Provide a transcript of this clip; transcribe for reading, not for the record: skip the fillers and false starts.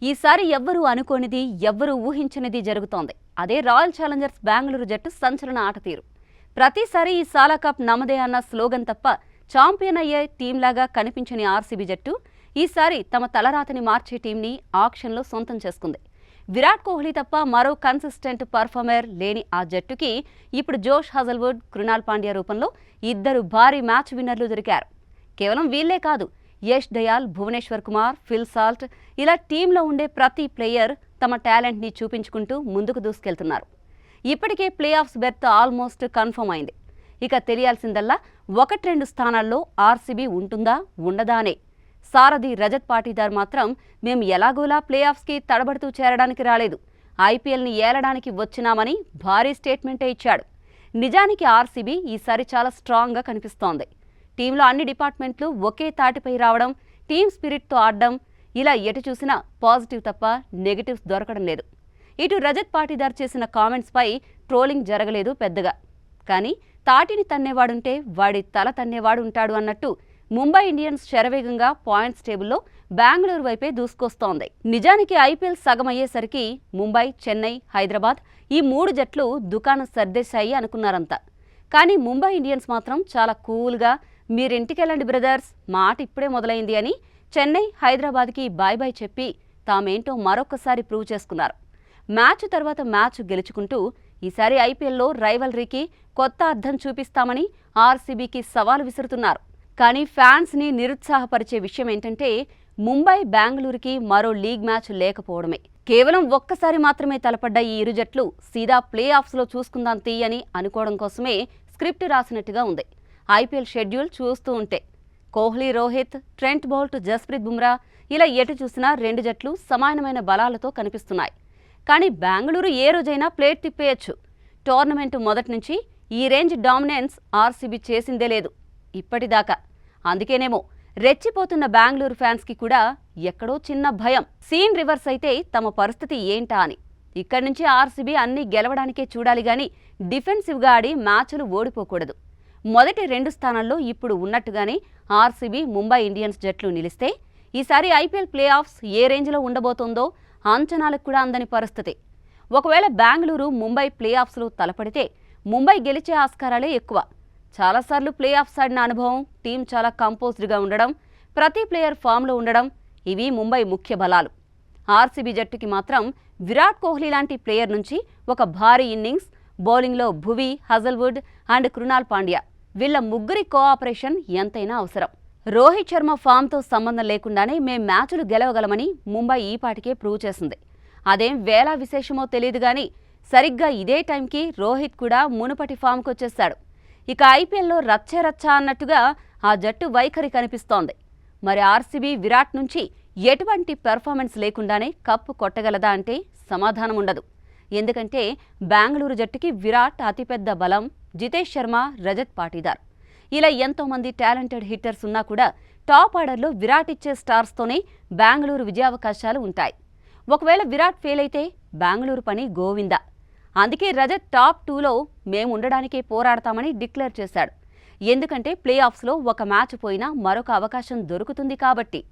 ఈసారి ఎవ్వరూ అనుకోనిది, ఎవ్వరూ ఊహించనిది జరుగుతోంది. అదే రాయల్ ఛాలెంజర్స్ బెంగళూరు జట్టు సంచలన ఆటతీరు. ప్రతిసారి ఈ సాలా కప్ నమదే అన్న స్లోగన్ తప్ప ఛాంపియన్ అయ్యే టీంలాగా కనిపించని ఆర్సీబీ జట్టు ఈసారి తమ తలరాతని మార్చే టీంని ఆక్షన్లో సొంతం చేసుకుంది. విరాట్ కోహ్లీ తప్ప మరో కన్సిస్టెంట్ పర్ఫార్మర్ లేని ఆ జట్టుకి ఇప్పుడు జోష్ హజల్వుడ్, కృణాల్ పాండ్యా రూపంలో ఇద్దరు భారీ మ్యాచ్ విన్నర్లు దొరికారు. కేవలం వీళ్లే కాదు, యష్ దయాల్, భువనేశ్వర్ కుమార్, ఫిల్ సాల్ట్ ఇలా టీంలో ఉండే ప్రతి ప్లేయర్ తమ టాలెంట్ని చూపించుకుంటూ ముందుకు దూసుకెళ్తున్నారు. ఇప్పటికే play offs berth almost confirm అయింది. ఇక తెలియాల్సిందల్లా 1-2 స్థానాల్లో ఆర్సీబీ ఉంటుందా ఉండదా అనే. సారథి రజత్ పాటీదార్ మాత్రం మేం ఎలాగోలా ప్లే ఆఫ్స్కి తడబడుతూ చేరడానికి రాలేదు, ఐపీఎల్ని ఏలడానికి వచ్చినామని భారీ స్టేట్మెంటే ఇచ్చాడు. నిజానికి ఆర్సీబీ ఈసారి చాలా స్ట్రాంగ్గా కనిపిస్తోంది. టీంలో అన్ని డిపార్ట్మెంట్లు ఒకే తాటిపై రావడం, టీమ్ స్పిరిట్తో ఆడడం, ఇలా ఎటు చూసినా పాజిటివ్ తప్ప నెగిటివ్స్ దొరకడం లేదు. ఇటు రజత్ పాటీదార్ చేసిన కామెంట్స్పై ట్రోలింగ్ జరగలేదు పెద్దగా. కానీ తాటిని తన్నేవాడుంటే వాడి తల తన్నేవాడు ఉంటాడు అన్నట్టు ముంబై ఇండియన్స్ శరవేగంగా పాయింట్స్ టేబుల్లో బెంగళూరు వైపే దూసుకొస్తోంది. నిజానికి ఐపీఎల్ సగం అయ్యేసరికి ముంబై, చెన్నై, హైదరాబాద్ ఈ 3 జట్లు దుకాణం సర్దేశాయి అనుకున్నారంతా. కానీ ముంబై ఇండియన్స్ మాత్రం చాలా కూల్గా మీరింటికెళ్ళండి బ్రదర్స్, మా ఆట ఇప్పుడే మొదలైంది అని చెన్నై, హైదరాబాద్కి బాయ్ బాయ్ చెప్పి తామేంటో మరొకసారి ప్రూవ్ చేసుకున్నారు. మ్యాచ్ తర్వాత మ్యాచ్ గెలుచుకుంటూ ఈసారి ఐపీఎల్లో రైవల్రీకి కొత్త అర్థం చూపిస్తామని ఆర్సీబీకి సవాల్ విసురుతున్నారు. కానీ ఫ్యాన్స్ని నిరుత్సాహపరిచే విషయం ఏంటంటే ముంబై, బెంగళూరుకి మరో లీగ్ మ్యాచ్ లేకపోవడమే. కేవలం ఒక్కసారి మాత్రమే తలపడ్డ ఈ ఇరు జట్లు సీదా ప్లే ఆఫ్స్లో చూసుకుందాం తీయని అనుకోవడం కోసమే స్క్రిప్ట్ రాసినట్టుగా ఉంది. ఐపీఎల్ షెడ్యూల్ చూస్తూ ఉంటే కోహ్లీ, రోహిత్, ట్రెంట్ బౌల్ట్, జస్ప్రీత్ బుమ్రా ఇలా ఎటు చూసినా 2 జట్లు సమానమైన బలాలతో కనిపిస్తున్నాయి. కానీ బెంగళూరు ఏ రోజైనా ప్లేట్ తిప్పేయచ్చు. టోర్నమెంటు మొదటి నుంచి ఈ రేంజ్ డామినెన్స్ ఆర్సీబీ చేసిందే లేదు ఇప్పటిదాకా. అందుకేనేమో రెచ్చిపోతున్న బెంగళూరు ఫ్యాన్స్కి కూడా ఎక్కడో చిన్న భయం. సీన్ రివర్స్ అయితే తమ పరిస్థితి ఏంటా అని. ఇక్కడి నుంచి ఆర్సీబీ అన్నీ గెలవడానికే చూడాలి గాని డిఫెన్సివ్గా ఆడి మ్యాచ్లు ఓడిపోకూడదు. మొదటి 2 స్థానాల్లో ఇప్పుడు ఉన్నట్టుగానే ఆర్సీబీ, ముంబై ఇండియన్స్ జట్లు నిలిస్తే ఈసారి ఐపీఎల్ ప్లే ఆఫ్స్ ఏ రేంజ్లో ఉండబోతోందో అంచనాలకు కూడా అందని పరిస్థితి. ఒకవేళ బెంగళూరు, ముంబై ప్లే ఆఫ్స్లో తలపడితే ముంబై గెలిచే ఆస్కారాలే ఎక్కువ. చాలాసార్లు ప్లే ఆఫ్స్ ఆడిన అనుభవం, టీం చాలా కంపోజ్డ్గా ఉండడం, ప్రతి ప్లేయర్ ఫామ్లో ఉండడం ఇవి ముంబై ముఖ్య బలాలు. ఆర్సీబీ జట్టుకి మాత్రం విరాట్ కోహ్లీ లాంటి ప్లేయర్ నుంచి ఒక భారీ ఇన్నింగ్స్, బౌలింగ్లో భువి, హజల్వుడ్ అండ్ కృణాల్ పాండ్యా వీళ్ల ముగ్గురి కోఆపరేషన్ ఎంతైనా అవసరం. రోహిత్ శర్మ ఫామ్తో సంబంధం లేకుండానే మేం మ్యాచ్లు గెలవగలమని ముంబై ఈపాటికే ప్రూవ్ చేసింది. అదేం వేళ విశేషమో తెలియదు గాని సరిగ్గా ఇదే టైంకి రోహిత్ కూడా మునుపటి ఫామ్కొచ్చేశాడు. ఇక ఐపీఎల్లో రచ్చే రచ్చా అన్నట్టుగా ఆ జట్టు వైఖరి కనిపిస్తోంది. మరి ఆర్సీబీ విరాట్ నుంచి ఎటువంటి పెర్ఫార్మెన్స్ లేకుండానే కప్పు కొట్టగలదా అంటే సమాధానం ఉండదు. ఎందుకంటే బెంగళూరు జట్టుకి విరాట్ అతిపెద్ద బలం, జితేష్ శర్మ, రజత్ పాటీదార్ ఇలా ఎంతోమంది టాలెంటెడ్ హిట్టర్స్ ఉన్నా కూడా టాప్ ఆర్డర్లో విరాట్ ఇచ్చే స్టార్స్తోనే బెంగళూరు విజయావకాశాలు ఉంటాయి. ఒకవేళ విరాట్ ఫెయిల్ అయితే బెంగళూరు పని గోవిందా. అందుకే రజత్ టాప్ 2లో మేము ఉండడానికే పోరాడతామని డిక్లేర్ చేశాడు. ఎందుకంటే ప్లే ఆఫ్స్లో ఒక మ్యాచ్ పోయినా మరొక అవకాశం దొరుకుతుంది కాబట్టి.